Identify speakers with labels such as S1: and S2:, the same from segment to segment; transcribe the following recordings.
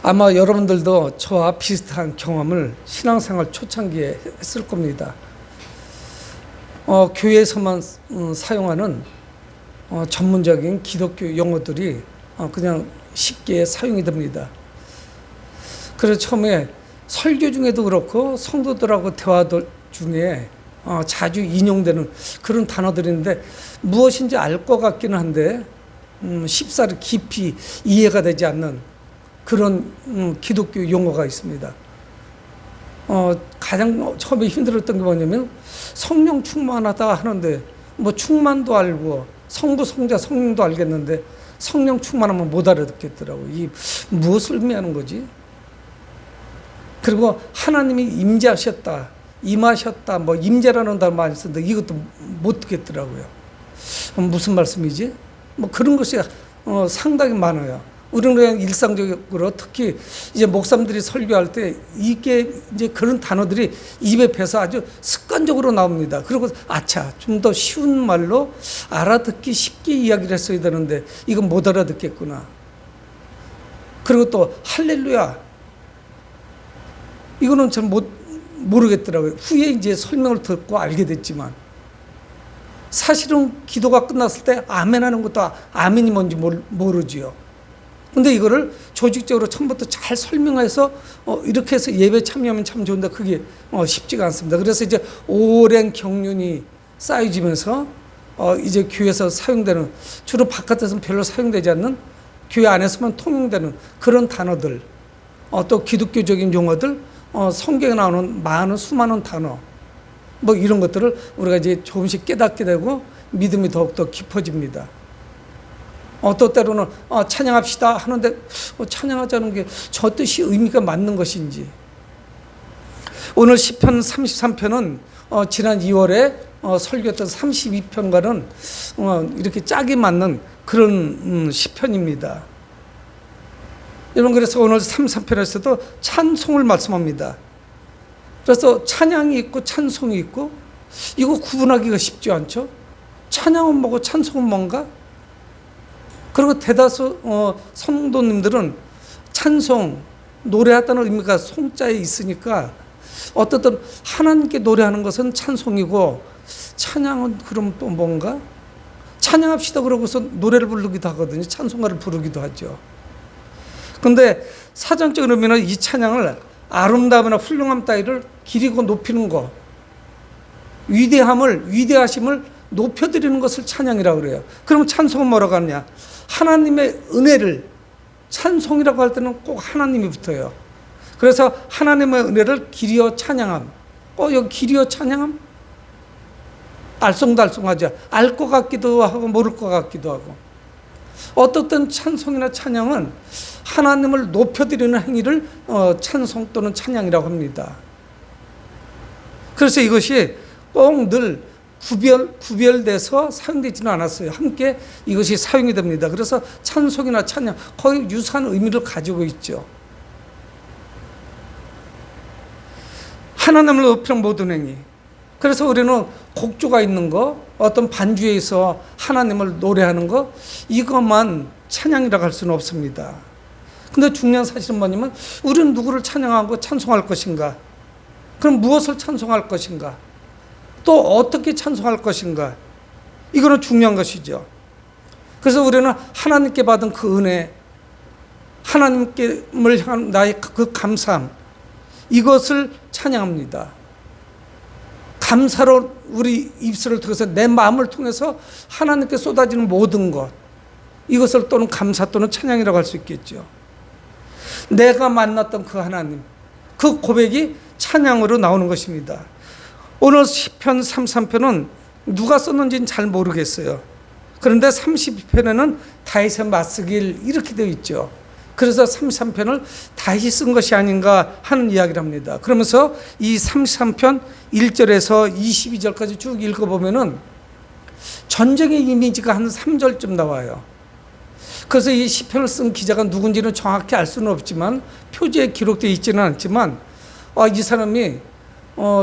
S1: 아마 여러분들도 저와 비슷한 경험을 신앙생활 초창기에 했을 겁니다. 교회에서만 사용하는 전문적인 기독교 용어들이 그냥 쉽게 사용이 됩니다. 그래서 처음에 설교 중에도 그렇고 성도들하고 대화들 중에 자주 인용되는 그런 단어들인데 무엇인지 알 것 같기는 한데 쉽사리 깊이 이해가 되지 않는 그런 기독교 용어가 있습니다. 가장 처음에 힘들었던 게 뭐냐면 성령 충만하다 하는데 뭐 충만도 알고 성부, 성자, 성령도 알겠는데 성령 충만하면 못 알아듣겠더라고요. 이 무엇을 의미하는 거지? 그리고 하나님이 임재하셨다, 임하셨다, 뭐 임재라는 단어 많이 쓰는데 이것도 못 듣겠더라고요. 무슨 말씀이지? 뭐 그런 것이 상당히 많아요. 우리는 그냥 일상적으로 특히 이제 목사님들이 설교할 때 이게 이제 그런 단어들이 입에 배서 아주 습관적으로 나옵니다. 그리고 아차, 좀 더 쉬운 말로 알아듣기 쉽게 이야기를 했어야 되는데 이건 못 알아듣겠구나. 그리고 또 할렐루야. 이거는 잘 모르겠더라고요. 후에 이제 설명을 듣고 알게 됐지만 사실은 기도가 끝났을 때 아멘 하는 것도 아멘이 뭔지 모르지요. 근데 이거를 조직적으로 처음부터 잘 설명해서 이렇게 해서 예배 참여하면 참 좋은데 그게 쉽지가 않습니다. 그래서 이제 오랜 경륜이 쌓여지면서 이제 교회에서 사용되는, 주로 바깥에서는 별로 사용되지 않는, 교회 안에서만 통용되는 그런 단어들, 또 기독교적인 용어들, 성경에 나오는 많은 수많은 단어, 뭐 이런 것들을 우리가 이제 조금씩 깨닫게 되고 믿음이 더욱더 깊어집니다. 또 때로는 찬양합시다 하는데 찬양하자는 게 저 뜻이 의미가 맞는 것인지. 오늘 시편 33편은 지난 2월에 설교했던 32편과는 이렇게 짝이 맞는 그런 시편입니다. 여러분, 그래서 오늘 33편에서도 찬송을 말씀합니다. 그래서 찬양이 있고 찬송이 있고 이거 구분하기가 쉽지 않죠. 찬양은 뭐고 찬송은 뭔가? 그리고 대다수 성도님들은 찬송, 노래하다는 의미가 송자에 있으니까 어떻든 하나님께 노래하는 것은 찬송이고 찬양은 그럼 또 뭔가? 찬양합시다 그러고서 노래를 부르기도 하거든요. 찬송가를 부르기도 하죠. 그런데 사전적인 의미는 이 찬양을 아름다움이나 훌륭함 따위를 기리고 높이는 것, 위대하심을 높여드리는 것을 찬양이라고 그래요. 그럼 찬송은 뭐라고 하느냐? 하나님의 은혜를, 찬송이라고 할 때는 꼭 하나님이 붙어요. 그래서 하나님의 은혜를 기리어 찬양함. 여기 기리어 찬양함? 알쏭달쏭하죠. 알 것 같기도 하고 모를 것 같기도 하고. 어떻든 찬송이나 찬양은 하나님을 높여드리는 행위를 찬송 또는 찬양이라고 합니다. 그래서 이것이 꼭 늘 구별돼서 사용되지는 않았어요. 함께 이것이 사용이 됩니다. 그래서 찬송이나 찬양 거의 유사한 의미를 가지고 있죠. 하나님을 높이는 모든 행위. 그래서 우리는 곡조가 있는 거, 어떤 반주에서 하나님을 노래하는 거, 이것만 찬양이라고 할 수는 없습니다. 근데 중요한 사실은 뭐냐면 우리는 누구를 찬양하고 찬송할 것인가? 그럼 무엇을 찬송할 것인가? 또 어떻게 찬송할 것인가? 이거는 중요한 것이죠. 그래서 우리는 하나님께 받은 그 은혜, 하나님께를 향한 나의 그 감사함, 이것을 찬양합니다. 감사로 우리 입술을 통해서 내 마음을 통해서 하나님께 쏟아지는 모든 것, 이것을 또는 감사 또는 찬양이라고 할 수 있겠죠. 내가 만났던 그 하나님, 그 고백이 찬양으로 나오는 것입니다. 오늘 시편 33편은 누가 썼는지는 잘 모르겠어요. 그런데 32편에는 다윗의 맞쓰길 이렇게 되어 있죠. 그래서 33편을 다윗이 쓴 것이 아닌가 하는 이야기를 합니다. 그러면서 이 33편 1절에서 22절까지 쭉 읽어보면은 전쟁의 이미지가 한 3절쯤 나와요. 그래서 이 시편을 쓴 기자가 누군지는 정확히 알 수는 없지만 표지에 기록되어 있지는 않지만 이 사람이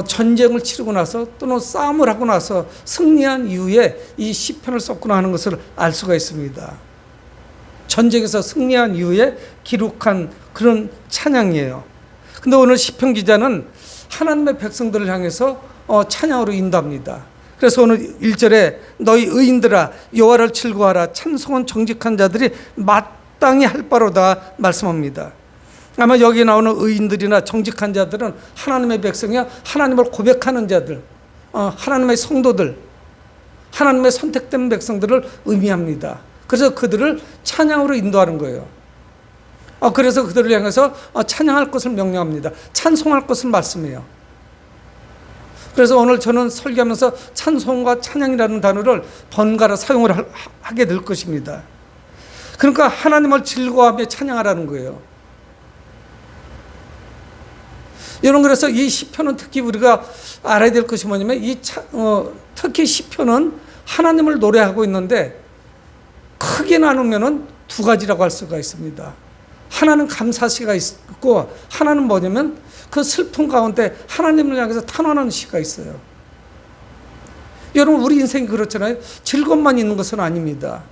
S1: 전쟁을 치르고 나서 또는 싸움을 하고 나서 승리한 이후에 이 시편을 썼구나 하는 것을 알 수가 있습니다. 전쟁에서 승리한 이후에 기록한 그런 찬양이에요. 근데 오늘 시편 기자는 하나님의 백성들을 향해서 찬양으로 인도합니다. 그래서 오늘 1절에 너희 의인들아 여호와를 즐거워하라 찬송은 정직한 자들이 마땅히 할 바로다 말씀합니다. 아마 여기 나오는 의인들이나 정직한 자들은 하나님의 백성이야 하나님을 고백하는 자들, 하나님의 성도들, 하나님의 선택된 백성들을 의미합니다. 그래서 그들을 찬양으로 인도하는 거예요. 그래서 그들을 향해서 찬양할 것을 명령합니다. 찬송할 것을 말씀해요. 그래서 오늘 저는 설교하면서 찬송과 찬양이라는 단어를 번갈아 사용을 하게 될 것입니다. 그러니까 하나님을 즐거워하며 찬양하라는 거예요. 여러분, 그래서 이 시편은 특히 우리가 알아야 될 것이 뭐냐면 특히 시편은 하나님을 노래하고 있는데 크게 나누면은 두 가지라고 할 수가 있습니다. 하나는 감사시가 있고 하나는 뭐냐면 그 슬픔 가운데 하나님을 향해서 탄원하는 시가 있어요. 여러분, 우리 인생이 그렇잖아요. 즐거움만 있는 것은 아닙니다.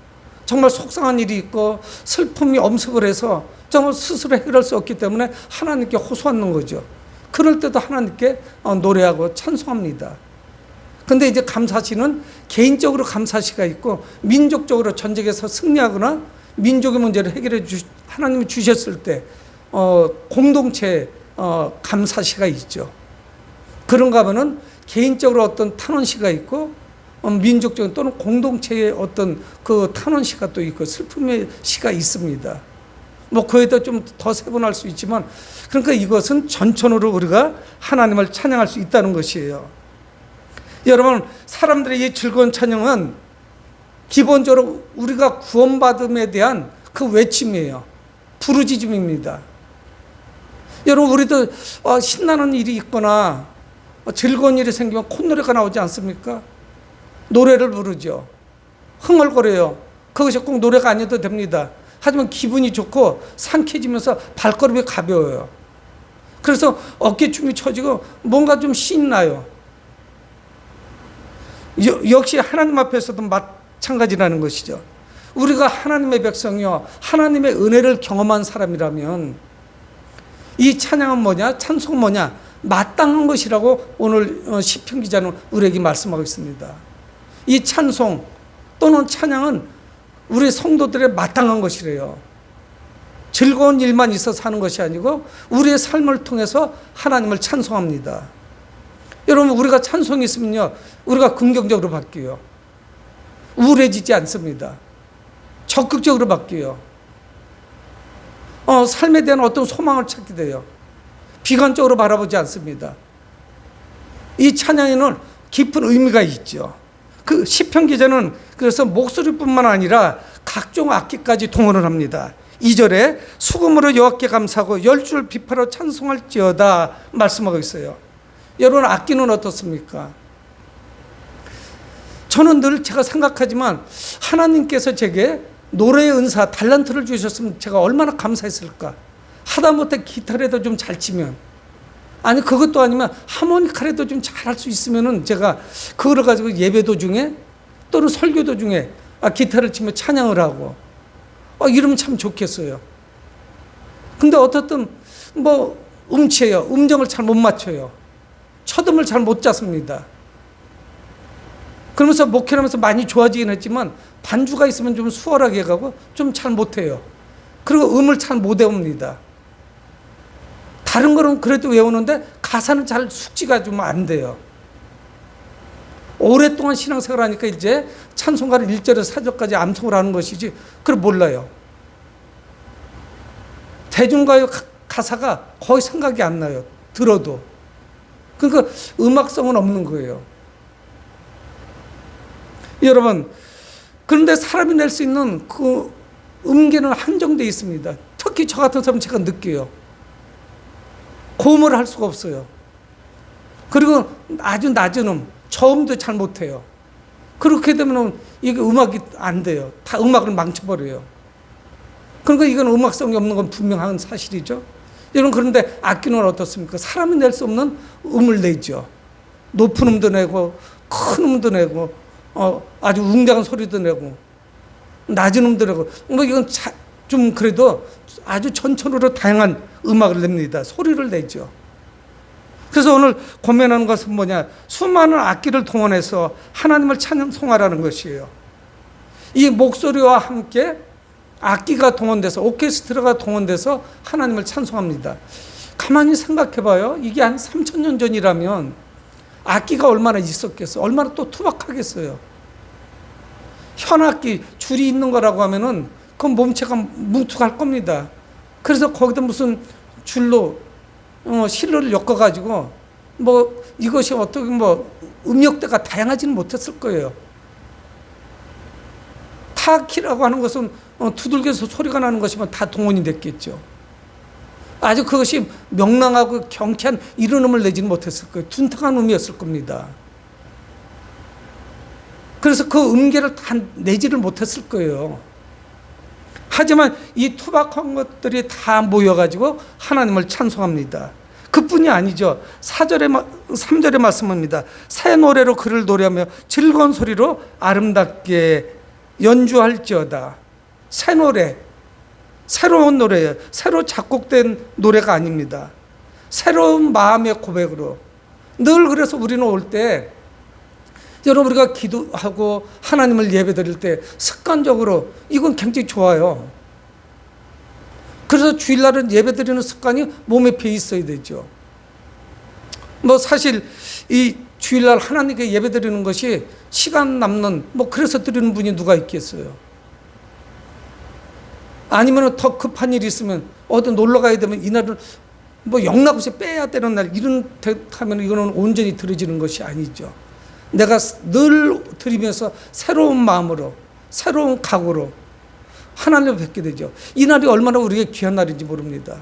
S1: 정말 속상한 일이 있고 슬픔이 엄습을 해서 정말 스스로 해결할 수 없기 때문에 하나님께 호소하는 거죠. 그럴 때도 하나님께 노래하고 찬송합니다. 근데 이제 감사시는 개인적으로 감사시가 있고 민족적으로 전쟁에서 승리하거나 민족의 문제를 해결해 하나님이 주셨을 때 공동체 감사시가 있죠. 그런가 하면은 개인적으로 어떤 탄원시가 있고 민족적인 또는 공동체의 어떤 그 탄원시가 또 있고 슬픔의 시가 있습니다. 뭐 그에도 좀 더 세분할 수 있지만 그러니까 이것은 전천후로 우리가 하나님을 찬양할 수 있다는 것이에요. 여러분, 사람들의 이 즐거운 찬양은 기본적으로 우리가 구원받음에 대한 그 외침이에요. 부르짖음입니다. 여러분, 우리도 신나는 일이 있거나 즐거운 일이 생기면 콧노래가 나오지 않습니까? 노래를 부르죠. 흥얼거려요. 그것이 꼭 노래가 아니어도 됩니다. 하지만 기분이 좋고 상쾌해지면서 발걸음이 가벼워요. 그래서 어깨춤이 쳐지고 뭔가 좀 신나요. 역시 하나님 앞에서도 마찬가지라는 것이죠. 우리가 하나님의 백성이요 하나님의 은혜를 경험한 사람이라면 이 찬양은 뭐냐, 찬송은 뭐냐, 마땅한 것이라고 오늘 시편 기자는 우리에게 말씀하고 있습니다. 이 찬송 또는 찬양은 우리 성도들의 마땅한 것이래요. 즐거운 일만 있어서 하는 것이 아니고 우리의 삶을 통해서 하나님을 찬송합니다. 여러분, 우리가 찬송이 있으면요 우리가 긍정적으로 바뀌어요. 우울해지지 않습니다. 적극적으로 바뀌어요. 삶에 대한 어떤 소망을 찾게 돼요. 비관적으로 바라보지 않습니다. 이 찬양에는 깊은 의미가 있죠. 그 시편 기자는 그래서 목소리뿐만 아니라 각종 악기까지 동원을 합니다. 2절에 수금으로 여호와께 감사하고 열줄 비파로 찬송할지어다 말씀하고 있어요. 여러분, 악기는 어떻습니까? 저는 늘 제가 생각하지만 하나님께서 제게 노래의 은사, 달란트를 주셨으면 제가 얼마나 감사했을까. 하다못해 기타라도 좀 잘 치면, 아니 그것도 아니면 하모니카라도 좀 잘할 수 있으면은 제가 그거를 가지고 예배 도중에 또는 설교 도중에 기타를 치며 찬양을 하고 이러면 참 좋겠어요. 근데 어떻든 뭐 음치예요. 음정을 잘 못 맞춰요. 초음을 잘 못 잡습니다. 그러면서 목회를 하면서 많이 좋아지긴 했지만 반주가 있으면 좀 수월하게 가고 좀 잘 못해요. 그리고 음을 잘 못 외웁니다. 다른 거는 그래도 외우는데 가사는 잘 숙지가 좀 안 돼요. 오랫동안 신앙생활 하니까 이제 찬송가를 1절에서 4절까지 암송을 하는 것이지 그걸 몰라요. 대중가요 가사가 거의 생각이 안 나요. 들어도. 그러니까 음악성은 없는 거예요. 여러분, 그런데 사람이 낼 수 있는 그 음계는 한정되어 있습니다. 특히 저 같은 사람은 제가 느껴요. 고음을 할 수가 없어요. 그리고 아주 낮은 저음도 잘 못해요. 그렇게 되면 이게 음악이 안 돼요. 다 음악을 망쳐버려요. 그러니까 이건 음악성이 없는 건 분명한 사실이죠. 여러분, 그런데 악기는 어떻습니까? 사람이 낼 수 없는 음을 내죠. 높은 음도 내고 큰 음도 내고 아주 웅장한 소리도 내고 낮은 음도 내고 뭐 이건 좀 그래도 아주 전천후로 다양한 음악을 냅니다. 소리를 내죠. 그래서 오늘 고민하는 것은 뭐냐? 수많은 악기를 동원해서 하나님을 찬송하라는 것이에요. 이 목소리와 함께 악기가 동원돼서, 오케스트라가 동원돼서 하나님을 찬송합니다. 가만히 생각해 봐요. 이게 한 3000년 전이라면 악기가 얼마나 있었겠어요? 얼마나 또 투박하겠어요? 현악기, 줄이 있는 거라고 하면은 그 몸체가 뭉툭할 겁니다. 그래서 거기다 무슨 줄로 실로를 엮어가지고 뭐 이것이 어떻게 뭐 음역대가 다양하지는 못했을 거예요. 타악기라고 하는 것은 두들겨서 소리가 나는 것이면 다 동원이 됐겠죠. 아주 그것이 명랑하고 경쾌한 이런 음을 내지는 못했을 거예요. 둔탁한 음이었을 겁니다. 그래서 그 음계를 다 내지를 못했을 거예요. 하지만 이 투박한 것들이 다 모여가지고 하나님을 찬송합니다. 그뿐이 아니죠. 3절의 말씀입니다. 새 노래로 그를 노래하며 즐거운 소리로 아름답게 연주할지어다. 새 노래, 새로운 노래예요. 새로 작곡된 노래가 아닙니다. 새로운 마음의 고백으로. 늘 그래서 우리는 올 때, 여러분 우리가 기도하고 하나님을 예배드릴 때 습관적으로 이건 굉장히 좋아요. 그래서 주일날은 예배드리는 습관이 몸에 배 있어야 되죠. 뭐 사실 이 주일날 하나님께 예배드리는 것이 시간 남는 뭐 그래서 드리는 분이 누가 있겠어요. 아니면 더 급한 일이 있으면 어디 놀러 가야 되면 이날은 뭐 영락없이 빼야 되는 날 이런 하면 이거는 온전히 드려지는 것이 아니죠. 내가 늘 드리면서 새로운 마음으로 새로운 각오로 하나님을 뵙게 되죠. 이 날이 얼마나 우리에게 귀한 날인지 모릅니다.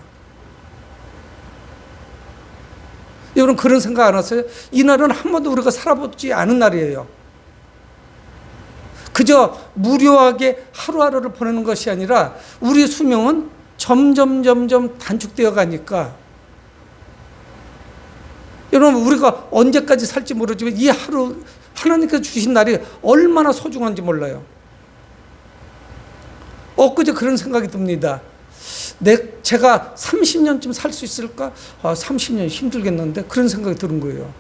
S1: 여러분 그런 생각 안 하세요? 이 날은 한 번도 우리가 살아보지 않은 날이에요. 그저 무료하게 하루하루를 보내는 것이 아니라 우리 수명은 점점 단축되어 가니까 여러분 우리가 언제까지 살지 모르지만 이 하루 하나님께서 주신 날이 얼마나 소중한지 몰라요. 엊그제 그런 생각이 듭니다. 제가 30년쯤 살 수 있을까? 30년 힘들겠는데 그런 생각이 드는 거예요.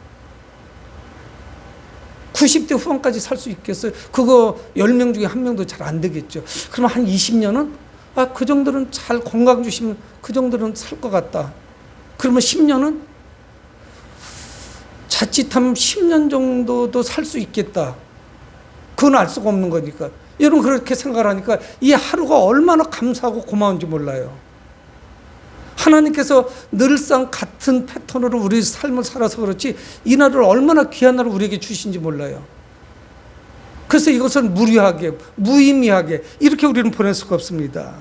S1: 90대 후반까지 살 수 있겠어요? 그거 10명 중에 1명도 잘 안 되겠죠. 그러면 한 20년은? 그 정도는 잘 건강 주시면 그 정도는 살 것 같다. 그러면 10년은? 자칫하면 10년 정도도 살 수 있겠다. 그건 알 수가 없는 거니까. 여러분 그렇게 생각을 하니까 이 하루가 얼마나 감사하고 고마운지 몰라요. 하나님께서 늘상 같은 패턴으로 우리 삶을 살아서 그렇지 이 날을 얼마나 귀한 날을 우리에게 주신지 몰라요. 그래서 이것을 무료하게 무의미하게 이렇게 우리는 보낼 수가 없습니다.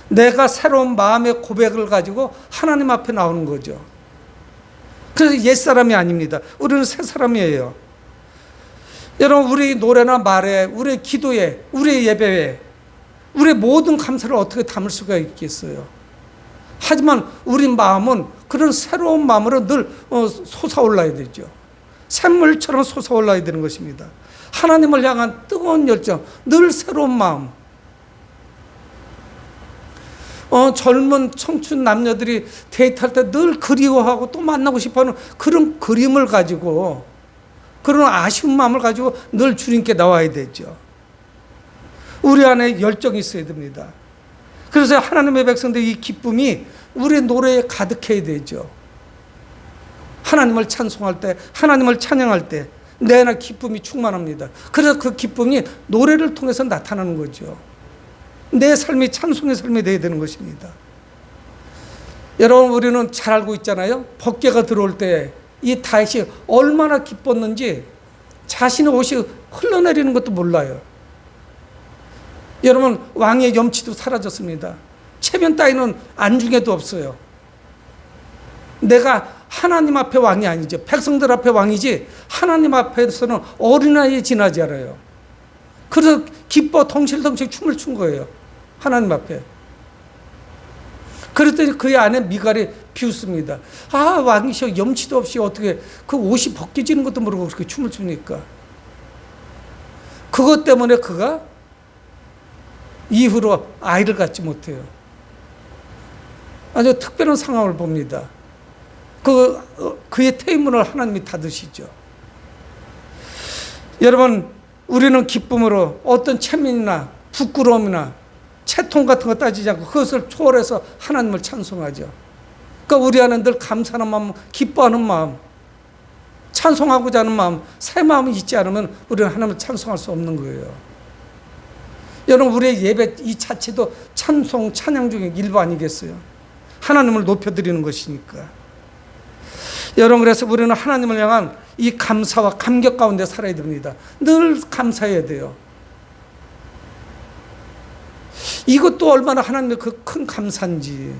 S1: 내가 새로운 마음의 고백을 가지고 하나님 앞에 나오는 거죠. 그래서 옛사람이 아닙니다. 우리는 새 사람이에요. 여러분 우리 노래나 말에 우리 기도에 우리 예배에 우리 모든 감사를 어떻게 담을 수가 있겠어요. 하지만 우리 마음은 그런 새로운 마음으로 늘 솟아올라야 되죠. 샘물처럼 솟아올라야 되는 것입니다. 하나님을 향한 뜨거운 열정, 늘 새로운 마음. 젊은 청춘 남녀들이 데이트할 때 늘 그리워하고 또 만나고 싶어하는 그런 그림을 가지고 그런 아쉬운 마음을 가지고 늘 주님께 나와야 되죠. 우리 안에 열정이 있어야 됩니다. 그래서 하나님의 백성들 이 기쁨이 우리 노래에 가득해야 되죠. 하나님을 찬송할 때, 하나님을 찬양할 때 내 안에 기쁨이 충만합니다. 그래서 그 기쁨이 노래를 통해서 나타나는 거죠. 내 삶이 찬송의 삶이 되어야 되는 것입니다. 여러분 우리는 잘 알고 있잖아요. 법궤가 들어올 때 이 다윗이 얼마나 기뻤는지 자신의 옷이 흘러내리는 것도 몰라요. 여러분 왕의 염치도 사라졌습니다. 체면 따위는 안중에도 없어요. 내가 하나님 앞에 왕이 아니죠. 백성들 앞에 왕이지 하나님 앞에서는 어린아이에 지나지 않아요. 그래서 기뻐 덩실덩실 춤을 춘 거예요. 하나님 앞에. 그랬더니 그의 아내 미갈이 비웃습니다. 왕이셔 염치도 없이 어떻게 그 옷이 벗겨지는 것도 모르고 그렇게 춤을 춥니까? 그것 때문에 그가 이후로 아이를 갖지 못해요. 아주 특별한 상황을 봅니다. 그의 태문을 하나님이 닫으시죠. 여러분, 우리는 기쁨으로 어떤 체면이나 부끄러움이나 채통 같은 거 따지지 않고 그것을 초월해서 하나님을 찬송하죠. 그러니까 우리 안에 늘 감사하는 마음, 기뻐하는 마음, 찬송하고자 하는 마음, 새 마음이 있지 않으면 우리는 하나님을 찬송할 수 없는 거예요. 여러분, 우리의 예배 이 자체도 찬송, 찬양 중에 일부 아니겠어요? 하나님을 높여드리는 것이니까. 여러분, 그래서 우리는 하나님을 향한 이 감사와 감격 가운데 살아야 됩니다. 늘 감사해야 돼요. 이것도 얼마나 하나님의 그 큰 감사인지,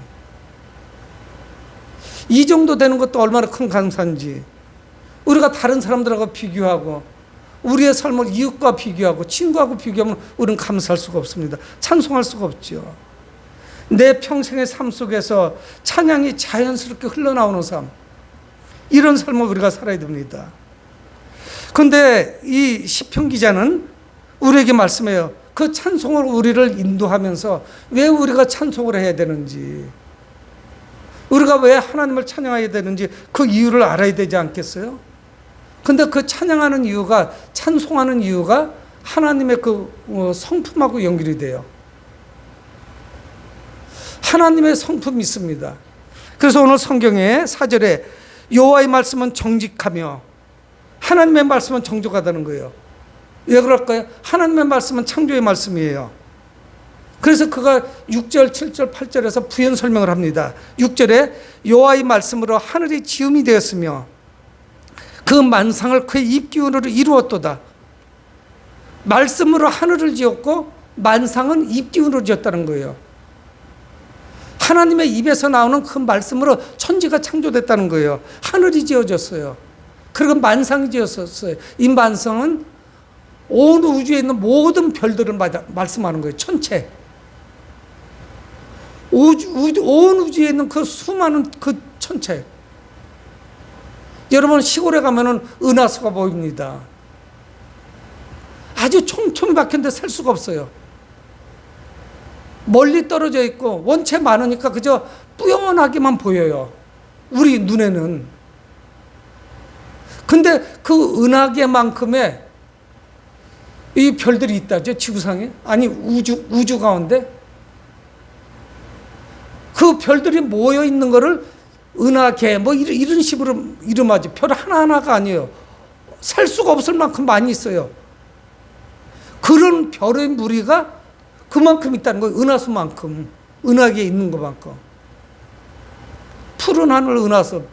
S1: 이 정도 되는 것도 얼마나 큰 감사인지, 우리가 다른 사람들하고 비교하고 우리의 삶을 이웃과 비교하고 친구하고 비교하면 우리는 감사할 수가 없습니다. 찬송할 수가 없죠. 내 평생의 삶 속에서 찬양이 자연스럽게 흘러나오는 삶, 이런 삶을 우리가 살아야 됩니다. 그런데 이 시편 기자는 우리에게 말씀해요. 그 찬송으로 우리를 인도하면서 왜 우리가 찬송을 해야 되는지, 우리가 왜 하나님을 찬양해야 되는지 그 이유를 알아야 되지 않겠어요? 근데 그 찬양하는 이유가, 찬송하는 이유가 하나님의 그 성품하고 연결이 돼요. 하나님의 성품이 있습니다. 그래서 오늘 성경의 4절에 여호와의 말씀은 정직하며 하나님의 말씀은 정직하다는 거예요. 왜 그럴까요? 하나님의 말씀은 창조의 말씀이에요. 그래서 그가 6절, 7절, 8절에서 부연 설명을 합니다. 6절에 여호와의 말씀으로 하늘이 지음이 되었으며 그 만상을 그의 입기운으로 이루었도다. 말씀으로 하늘을 지었고 만상은 입기운으로 지었다는 거예요. 하나님의 입에서 나오는 그 말씀으로 천지가 창조됐다는 거예요. 하늘이 지어졌어요. 그리고 만상이 지었었어요. 이 만상은 온 우주에 있는 모든 별들을 말씀하는 거예요. 천체. 온 우주에 있는 그 수많은 그 천체. 여러분, 시골에 가면은 은하수가 보입니다. 아주 촘촘히 박혔는데 셀 수가 없어요. 멀리 떨어져 있고 원체 많으니까 그저 뿌연하게만 보여요. 우리 눈에는. 근데 그 은하계만큼의 이 별들이 있다죠, 지구상에. 아니, 우주 가운데. 그 별들이 모여 있는 거를 은하계 뭐 이런 식으로 이름하지. 별 하나하나가 아니에요. 셀 수가 없을 만큼 많이 있어요. 그런 별의 무리가 그만큼 있다는 거예요. 은하수만큼. 은하계에 있는 것만큼. 푸른 하늘 은하수.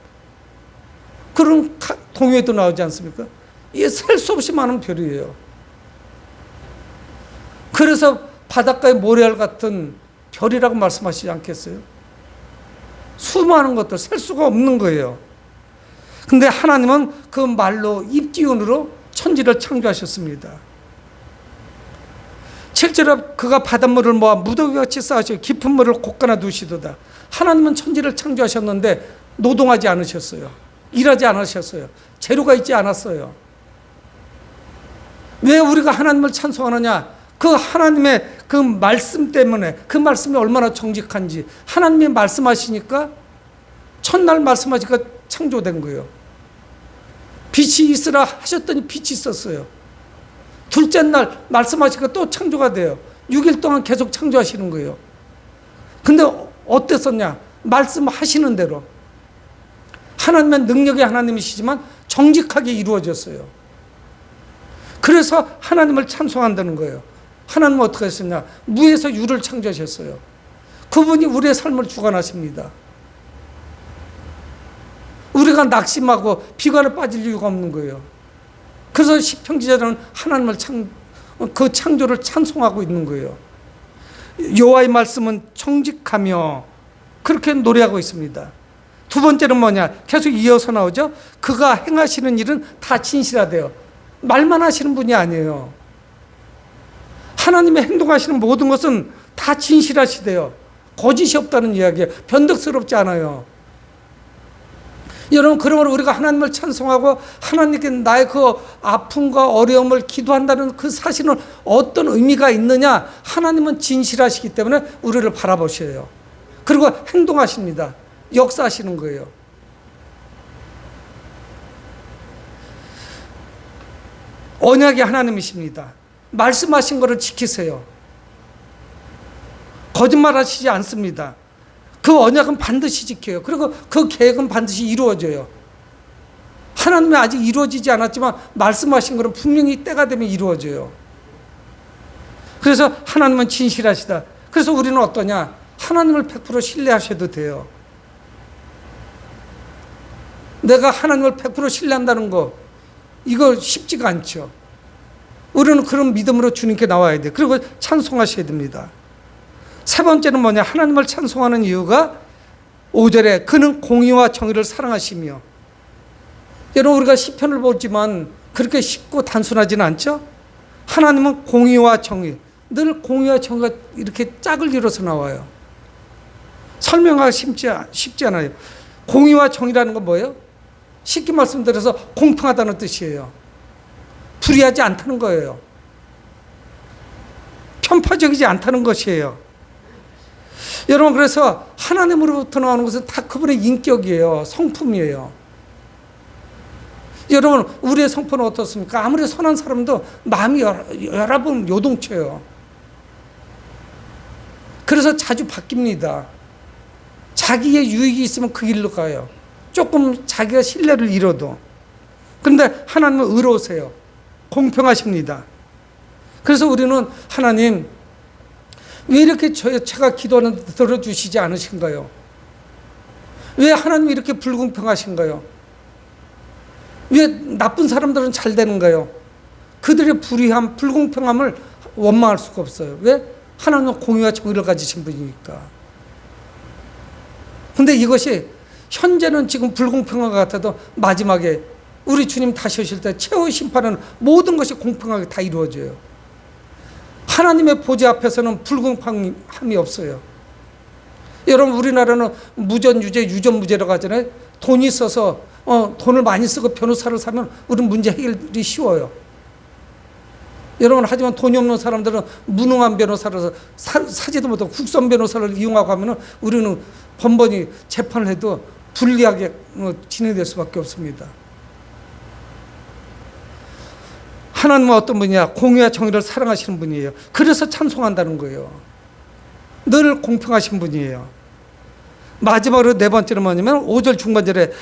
S1: 그런 동요에도 나오지 않습니까? 이게 셀 수 없이 많은 별이에요. 그래서 바닷가의 모래알 같은 별이라고 말씀하시지 않겠어요? 수많은 것들 셀 수가 없는 거예요. 근데 하나님은 그 말로 입기운으로 천지를 창조하셨습니다. 7절에 그가 바닷물을 모아 무더기같이 쌓으시고 깊은 물을 곳간에 두시도다. 하나님은 천지를 창조하셨는데 노동하지 않으셨어요. 일하지 않으셨어요. 재료가 있지 않았어요. 왜 우리가 하나님을 찬송하느냐? 그 하나님의 그 말씀 때문에, 그 말씀이 얼마나 정직한지. 하나님이 말씀하시니까, 첫날 말씀하시니까 창조된 거예요. 빛이 있으라 하셨더니 빛이 있었어요. 둘째 날 말씀하시니까 또 창조가 돼요. 6일 동안 계속 창조하시는 거예요. 근데 어땠었냐? 말씀하시는 대로. 하나님은 능력의 하나님이시지만 정직하게 이루어졌어요. 그래서 하나님을 찬송한다는 거예요. 하나님은 어떻게 했었냐? 무에서 유를 창조하셨어요. 그분이 우리의 삶을 주관하십니다. 우리가 낙심하고 비관에 빠질 이유가 없는 거예요. 그래서 시편 기자는 하나님을 그 창조를 찬송하고 있는 거예요. 여호와의 말씀은 정직하며 그렇게 노래하고 있습니다. 두 번째는 뭐냐? 계속 이어서 나오죠. 그가 행하시는 일은 다 진실하대요. 말만 하시는 분이 아니에요. 하나님의 행동하시는 모든 것은 다 진실하시대요. 거짓이 없다는 이야기예요. 변덕스럽지 않아요. 여러분, 그러므로 우리가 하나님을 찬송하고 하나님께 나의 그 아픔과 어려움을 기도한다는 그 사실은 어떤 의미가 있느냐? 하나님은 진실하시기 때문에 우리를 바라보셔요. 그리고 행동하십니다. 역사하시는 거예요. 언약의 하나님이십니다. 말씀하신 것을 지키세요. 거짓말하시지 않습니다. 그 언약은 반드시 지켜요. 그리고 그 계획은 반드시 이루어져요. 하나님이 아직 이루어지지 않았지만 말씀하신 것은 분명히 때가 되면 이루어져요. 그래서 하나님은 진실하시다. 그래서 우리는 어떠냐? 하나님을 100% 신뢰하셔도 돼요. 내가 하나님을 100% 신뢰한다는 거, 이거 쉽지가 않죠. 우리는 그런 믿음으로 주님께 나와야 돼. 그리고 찬송하셔야 됩니다. 세 번째는 뭐냐? 하나님을 찬송하는 이유가 5절에 그는 공의와 정의를 사랑하시며. 여러분, 우리가 시편을 보지만 그렇게 쉽고 단순하지는 않죠? 하나님은 공의와 정의, 늘 공의와 정의가 이렇게 짝을 이뤄서 나와요. 설명하기 쉽지 않아요. 공의와 정의라는 건 뭐예요? 쉽게 말씀드려서 공평하다는 뜻이에요. 불의하지 않다는 거예요. 편파적이지 않다는 것이에요. 여러분, 그래서 하나님으로부터 나오는 것은 다 그분의 인격이에요. 성품이에요. 여러분, 우리의 성품은 어떻습니까? 아무리 선한 사람도 마음이 여러 번 요동쳐요. 그래서 자주 바뀝니다. 자기의 유익이 있으면 그 길로 가요. 조금 자기가 신뢰를 잃어도. 그런데 하나님은 의로우세요. 공평하십니다. 그래서 우리는 하나님, 왜 이렇게 제가 기도하는 들어주시지 않으신가요? 왜 하나님이 이렇게 불공평하신가요? 왜 나쁜 사람들은 잘 되는가요? 그들의 불의함, 불공평함을 원망할 수가 없어요. 왜? 하나님은 공의와 정의를 가지신 분이니까. 근데 이것이 현재는 지금 불공평한 것 같아도 마지막에 우리 주님 다시 오실 때 최후 심판은 모든 것이 공평하게 다 이루어져요. 하나님의 보좌 앞에서는 불공평함이 없어요. 여러분, 우리나라는 무전유죄, 유전무죄라고 하잖아요. 돈이 있어서 돈을 많이 쓰고 변호사를 사면 우리는 문제 해결이 쉬워요. 여러분, 하지만 돈이 없는 사람들은 무능한 변호사를 사지도 못하고 국선 변호사를 이용하고 하면 우리는 번번이 재판을 해도 불리하게 진행될 수밖에 없습니다. 하나님은 어떤 분이냐? 공의와 정의를 사랑하시는 분이에요. 그래서 찬송한다는 거예요. 늘 공평하신 분이에요. 마지막으로 네 번째는 뭐냐면 5절 중반절에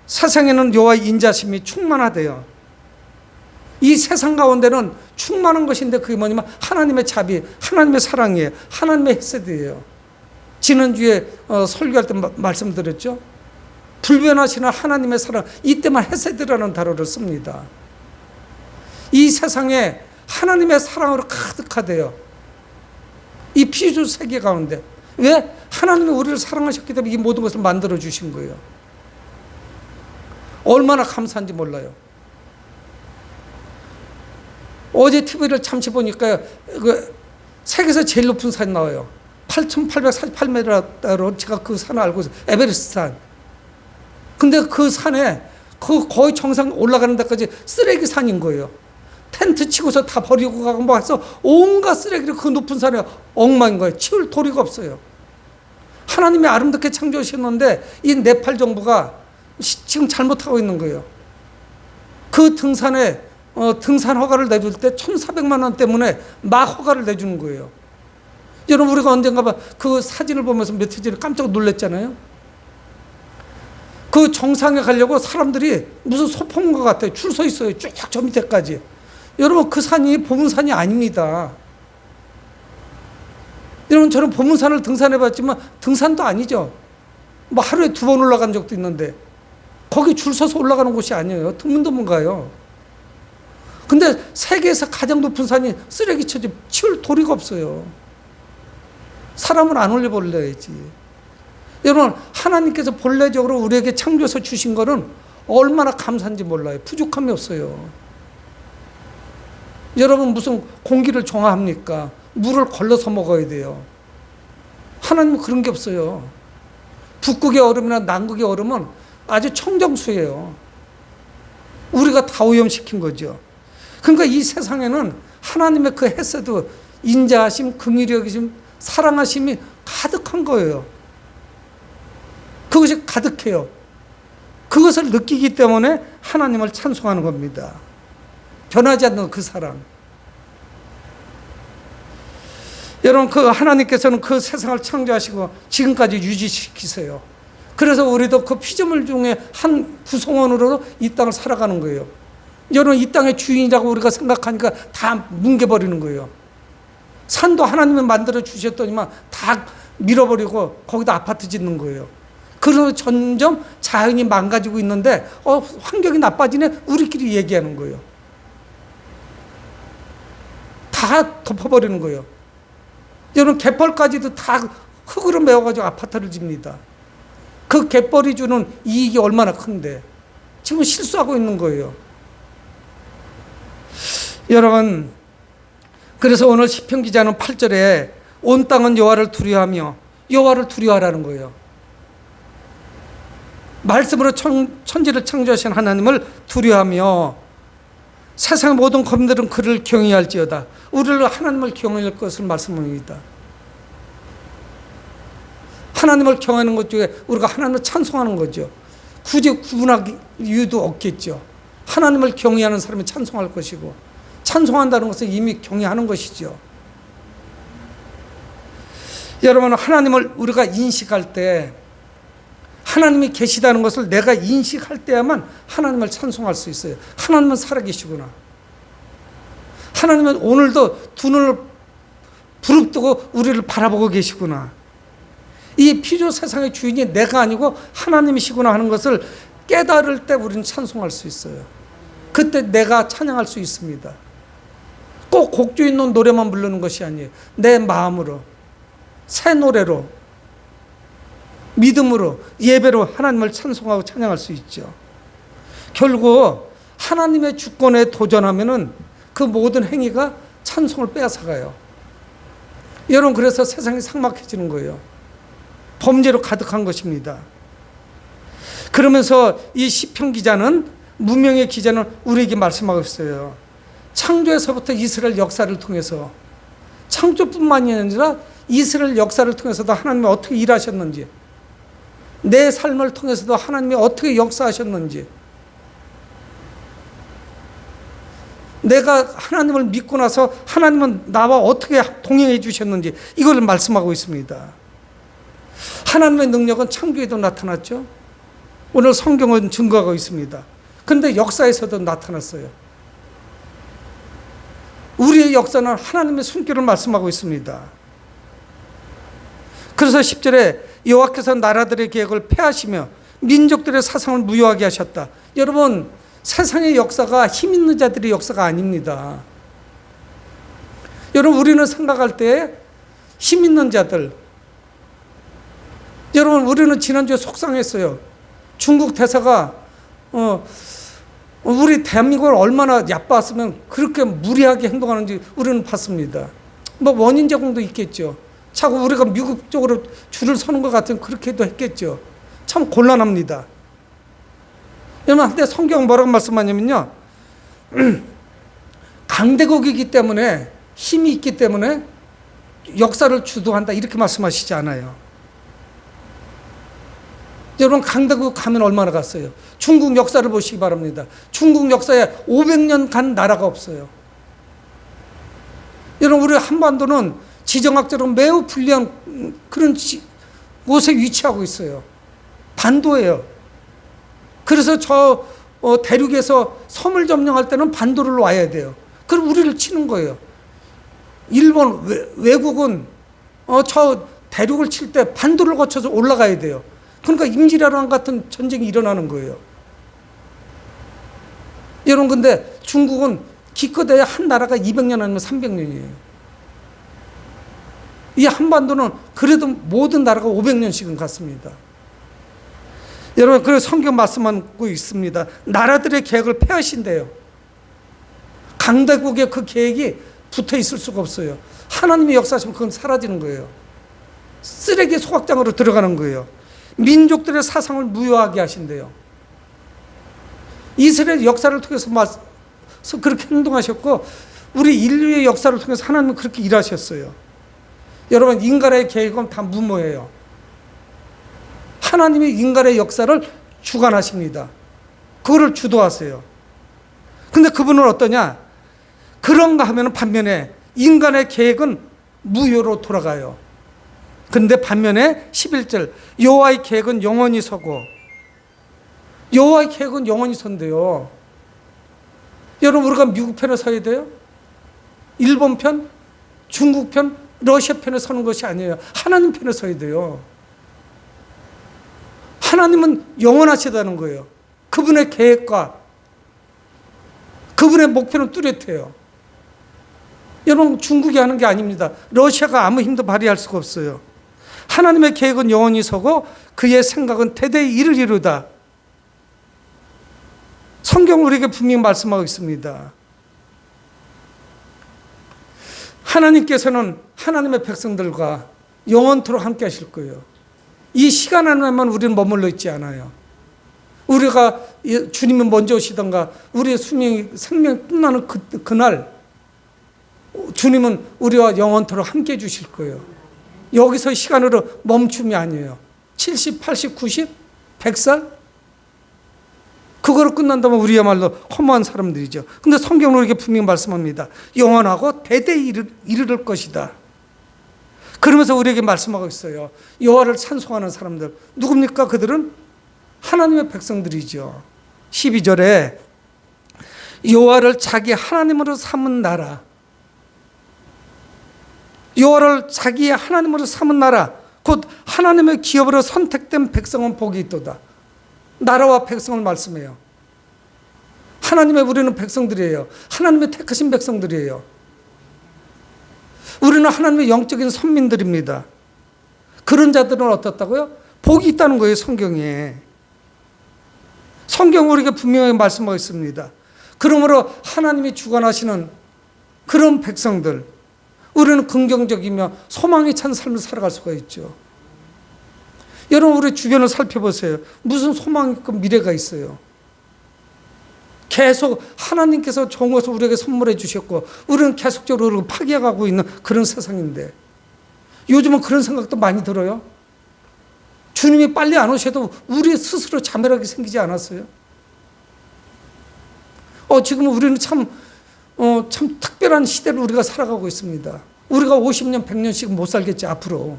S1: 세상에는 여호와의 인자심이 충만하대요. 이 세상 가운데는 충만한 것인데 그게 뭐냐면 하나님의 자비, 하나님의 사랑이에요. 하나님의 헤세드예요. 지난주에 설교할 때 말씀드렸죠. 불변하시는 하나님의 사랑, 이때만 헤세드라는 단어를 씁니다. 이 세상에 하나님의 사랑으로 가득하대요. 이 피조 세계 가운데. 왜? 하나님이 우리를 사랑하셨기 때문에 이 모든 것을 만들어 주신 거예요. 얼마나 감사한지 몰라요. 어제 TV를 잠시 보니까 세계에서 제일 높은 산이 나와요. 8,848m로 제가 그 산을 알고 있어요. 에베레스트 산. 근데 그 산에 그 거의 정상 올라가는 데까지 쓰레기 산인 거예요. 텐트 치고서 다 버리고 가고 뭐 해서 온갖 쓰레기를 그 높은 산에 엉망인 거예요. 치울 도리가 없어요. 하나님이 아름답게 창조하셨는데 이 네팔 정부가 지금 잘못하고 있는 거예요. 그 등산에 등산 허가를 내줄 때 1,400만 원 때문에 막 허가를 내주는 거예요. 여러분, 우리가 언젠가 그 사진을 보면서 며칠 전에 깜짝 놀랐잖아요. 그 정상에 가려고 사람들이 무슨 소풍인 것 같아요. 줄 서 있어요. 쭉 저 밑에까지. 여러분, 그 산이 보문산이 아닙니다. 여러분, 저는 보문산을 등산해봤지만 등산도 아니죠. 뭐 하루에 2번 올라간 적도 있는데 거기 줄 서서 올라가는 곳이 아니에요. 드문드문 가요. 근데 세계에서 가장 높은 산이 쓰레기처럼 치울 도리가 없어요. 사람을 안 올려버려야지. 여러분, 하나님께서 본래적으로 우리에게 창조해서 주신 거는 얼마나 감사한지 몰라요. 부족함이 없어요. 여러분, 무슨 공기를 정화합니까? 물을 걸러서 먹어야 돼요. 하나님은 그런 게 없어요. 북극의 얼음이나 남극의 얼음은 아주 청정수예요. 우리가 다 오염시킨 거죠. 그러니까 이 세상에는 하나님의 그 헤세드, 인자하심, 긍휼히 여기심, 사랑하심이 가득한 거예요. 그것이 가득해요. 그것을 느끼기 때문에 하나님을 찬송하는 겁니다. 변하지 않는 그 사랑. 여러분, 그 하나님께서는 그 세상을 창조하시고 지금까지 유지시키세요. 그래서 우리도 그 피조물 중에 한 구성원으로 이 땅을 살아가는 거예요. 여러분, 이 땅의 주인이라고 우리가 생각하니까 다 뭉개버리는 거예요. 산도 하나님이 만들어 주셨더니만 다 밀어버리고 거기다 아파트 짓는 거예요. 그래서 점점 자연이 망가지고 있는데 환경이 나빠지네, 우리끼리 얘기하는 거예요. 다 덮어버리는 거예요. 여러분, 갯벌까지도 다 흙으로 메워가지고 아파트를 집니다. 그 갯벌이 주는 이익이 얼마나 큰데 지금 실수하고 있는 거예요. 여러분, 그래서 오늘 시편 기자는 8절에 온 땅은 여호와를 두려워하며, 여호와를 두려워하라는 거예요. 말씀으로 천지를 창조하신 하나님을 두려워하며 세상의 모든 검들은 그를 경외할지어다. 우리를 하나님을 경외할 것을 말씀합니다. 하나님을 경외하는 것 중에 우리가 하나님을 찬송하는 거죠. 굳이 구분할 이유도 없겠죠. 하나님을 경외하는 사람이 찬송할 것이고, 찬송한다는 것은 이미 경외하는 것이죠. 여러분, 하나님을 우리가 인식할 때, 하나님이 계시다는 것을 내가 인식할 때야만 하나님을 찬송할 수 있어요. 하나님은 살아계시구나. 하나님은 오늘도 두 눈을 부릅뜨고 우리를 바라보고 계시구나. 이 피조 세상의 주인이 내가 아니고 하나님이시구나 하는 것을 깨달을 때 우리는 찬송할 수 있어요. 그때 내가 찬양할 수 있습니다. 꼭 곡조 있는 노래만 부르는 것이 아니에요. 내 마음으로, 새 노래로, 믿음으로, 예배로 하나님을 찬송하고 찬양할 수 있죠. 결국 하나님의 주권에 도전하면은 그 모든 행위가 찬송을 빼앗아가요. 여러분, 그래서 세상이 삭막해지는 거예요. 범죄로 가득한 것입니다. 그러면서 이 시편 기자는, 문명의 기자는 우리에게 말씀하고 있어요. 창조에서부터 이스라엘 역사를 통해서, 창조뿐만이 아니라 이스라엘 역사를 통해서도 하나님이 어떻게 일하셨는지, 내 삶을 통해서도 하나님이 어떻게 역사하셨는지, 내가 하나님을 믿고 나서 하나님은 나와 어떻게 동행해 주셨는지, 이걸 말씀하고 있습니다. 하나님의 능력은 창조에도 나타났죠. 오늘 성경은 증거하고 있습니다. 그런데 역사에서도 나타났어요. 우리의 역사는 하나님의 손길을 말씀하고 있습니다. 그래서 10절에 여호와께서 나라들의 계획을 폐하시며 민족들의 사상을 무효하게 하셨다. 여러분, 세상의 역사가 힘 있는 자들의 역사가 아닙니다. 여러분, 우리는 생각할 때 힘 있는 자들, 여러분, 우리는 지난주에 속상했어요. 중국 대사가 우리 대한민국을 얼마나 얕봤으면 그렇게 무리하게 행동하는지 우리는 봤습니다. 뭐 원인 제공도 있겠죠. 자꾸 우리가 미국 쪽으로 줄을 서는 것 같으면 그렇게도 했겠죠. 참 곤란합니다. 여러분, 근데 성경 뭐라고 말씀하냐면요, 강대국이기 때문에, 힘이 있기 때문에 역사를 주도한다, 이렇게 말씀하시지 않아요. 여러분, 강대국 가면 얼마나 갔어요? 중국 역사를 보시기 바랍니다. 중국 역사에 500년 간 나라가 없어요. 여러분, 우리 한반도는 지정학적으로 매우 불리한 그런 곳에 위치하고 있어요. 반도예요. 그래서 저 대륙에서 섬을 점령할 때는 반도를 와야 돼요. 그럼 우리를 치는 거예요. 일본 외국은 저 대륙을 칠 때 반도를 거쳐서 올라가야 돼요. 그러니까 임진왜란 같은 전쟁이 일어나는 거예요. 여러분, 근데 중국은 기껏해야 한 나라가 200년 아니면 300년이에요. 이 한반도는 그래도 모든 나라가 500년씩은 갔습니다. 여러분, 그래서 성경 말씀하고 있습니다. 나라들의 계획을 폐하신대요. 강대국의 그 계획이 붙어 있을 수가 없어요. 하나님의 역사하시면 그건 사라지는 거예요. 쓰레기 소각장으로 들어가는 거예요. 민족들의 사상을 무효하게 하신대요. 이스라엘 역사를 통해서 그렇게 행동하셨고 우리 인류의 역사를 통해서 하나님은 그렇게 일하셨어요. 여러분, 인간의 계획은 다 무모해요. 하나님이 인간의 역사를 주관하십니다. 그거를 주도하세요. 근데 그분은 어떠냐? 그런가 하면 반면에 인간의 계획은 무효로 돌아가요. 근데 반면에 11절 여호와의 계획은 영원히 서고, 여호와의 계획은 영원히 선대요. 여러분, 우리가 미국 편에 서야 돼요? 일본 편? 중국 편? 러시아 편에 서는 것이 아니에요. 하나님 편에 서야 돼요. 하나님은 영원하시다는 거예요. 그분의 계획과 그분의 목표는 뚜렷해요. 여러분, 중국이 하는 게 아닙니다. 러시아가 아무 힘도 발휘할 수가 없어요. 하나님의 계획은 영원히 서고 그의 생각은 대대에 이르리로다. 성경은 우리에게 분명히 말씀하고 있습니다. 하나님께서는 하나님의 백성들과 영원토록 함께 하실 거예요. 이 시간 안에만 우리는 머물러 있지 않아요. 우리가 주님이 먼저 오시던가 우리의 생명이 끝나는 그날 주님은 우리와 영원토록 함께 해주실 거예요. 여기서 시간으로 멈춤이 아니에요. 70, 80, 90, 100살? 그거로 끝난다면 우리야말로 허무한 사람들이죠. 근데 성경은 우리에게 분명히 말씀합니다. 영원하고 대대에 이르를 것이다. 그러면서 우리에게 말씀하고 있어요. 여호와를 찬송하는 사람들. 누굽니까? 그들은 하나님의 백성들이죠. 12절에 여호와를 자기 하나님으로 삼은 나라, 여호와를 자기의 하나님으로 삼은 나라, 곧 하나님의 기업으로 선택된 백성은 복이 있도다. 나라와 백성을 말씀해요. 하나님의 우리는 백성들이에요. 하나님의 택하신 백성들이에요. 우리는 하나님의 영적인 선민들입니다. 그런 자들은 어떻다고요? 복이 있다는 거예요. 성경에. 성경 우리에게 분명히 말씀하고 있습니다. 그러므로 하나님이 주관하시는 그런 백성들, 우리는 긍정적이며 소망이 찬 삶을 살아갈 수가 있죠. 여러분, 우리 주변을 살펴보세요. 무슨 소망이 있고 미래가 있어요. 계속 하나님께서 좋은 것을 우리에게 선물해 주셨고 우리는 계속적으로 파괴하고 있는 그런 세상인데 요즘은 그런 생각도 많이 들어요. 주님이 빨리 안 오셔도 우리 스스로 자멸하게 생기지 않았어요? 지금 우리는 참 특별한 시대를 우리가 살아가고 있습니다. 우리가 50년, 100년씩 못 살겠지, 앞으로.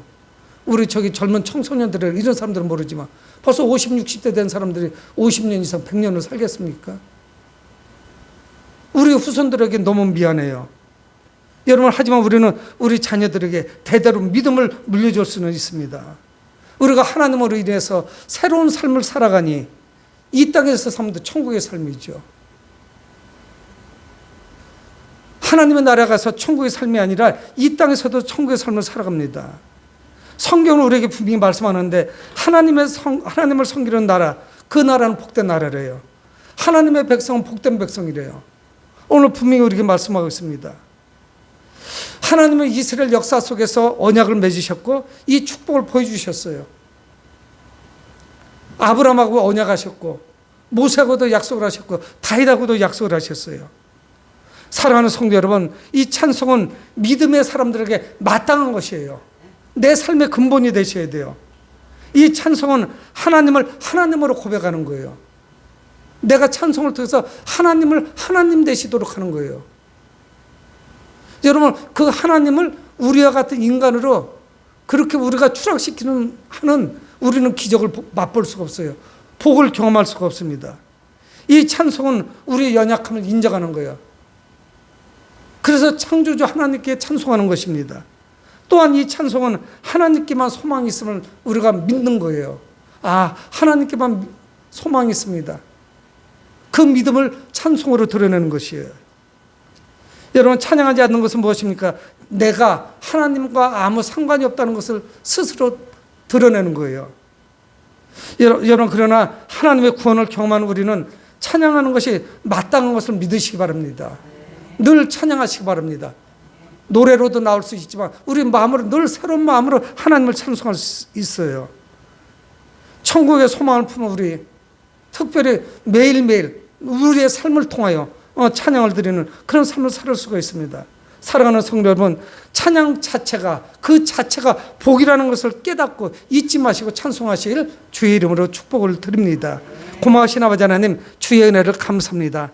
S1: 우리 젊은 청소년들, 이런 사람들은 모르지만 벌써 50, 60대 된 사람들이 50년 이상, 100년을 살겠습니까? 우리 후손들에게 너무 미안해요. 여러분, 하지만 우리는 우리 자녀들에게 대대로 믿음을 물려줄 수는 있습니다. 우리가 하나님으로 인해서 새로운 삶을 살아가니 이 땅에서 삶도 천국의 삶이죠. 하나님의 나라에 가서 천국의 삶이 아니라 이 땅에서도 천국의 삶을 살아갑니다. 성경은 우리에게 분명히 말씀하는데 하나님을 섬기는 나라, 그 나라는 복된 나라래요. 하나님의 백성은 복된 백성이래요. 오늘 분명히 우리에게 말씀하고 있습니다. 하나님은 이스라엘 역사 속에서 언약을 맺으셨고 이 축복을 보여주셨어요. 아브라함하고 언약하셨고 모세하고도 약속을 하셨고 다윗하고도 약속을 하셨어요. 사랑하는 성도 여러분, 이 찬송은 믿음의 사람들에게 마땅한 것이에요. 내 삶의 근본이 되셔야 돼요. 이 찬송은 하나님을 하나님으로 고백하는 거예요. 내가 찬송을 통해서 하나님을 하나님 되시도록 하는 거예요. 여러분, 그 하나님을 우리와 같은 인간으로 그렇게 우리가 추락시키는 우리는 기적을 맛볼 수가 없어요. 복을 경험할 수가 없습니다. 이 찬송은 우리의 연약함을 인정하는 거예요. 그래서 창조주 하나님께 찬송하는 것입니다. 또한 이 찬송은 하나님께만 소망이 있음을 우리가 믿는 거예요. 하나님께만 소망이 있습니다. 그 믿음을 찬송으로 드러내는 것이에요. 여러분, 찬양하지 않는 것은 무엇입니까? 내가 하나님과 아무 상관이 없다는 것을 스스로 드러내는 거예요. 여러분, 그러나 하나님의 구원을 경험한 우리는 찬양하는 것이 마땅한 것을 믿으시기 바랍니다. 늘 찬양하시기 바랍니다. 노래로도 나올 수 있지만 우리 마음으로 늘 새로운 마음으로 하나님을 찬송할 수 있어요. 천국의 소망을 품은 우리 특별히 매일매일 우리의 삶을 통하여 찬양을 드리는 그런 삶을 살 수가 있습니다. 사랑하는 성도 여러분, 찬양 자체가 그 자체가 복이라는 것을 깨닫고 잊지 마시고 찬송하실 주의 이름으로 축복을 드립니다. 고마우신 아버지 하나님, 주의 은혜를 감사합니다.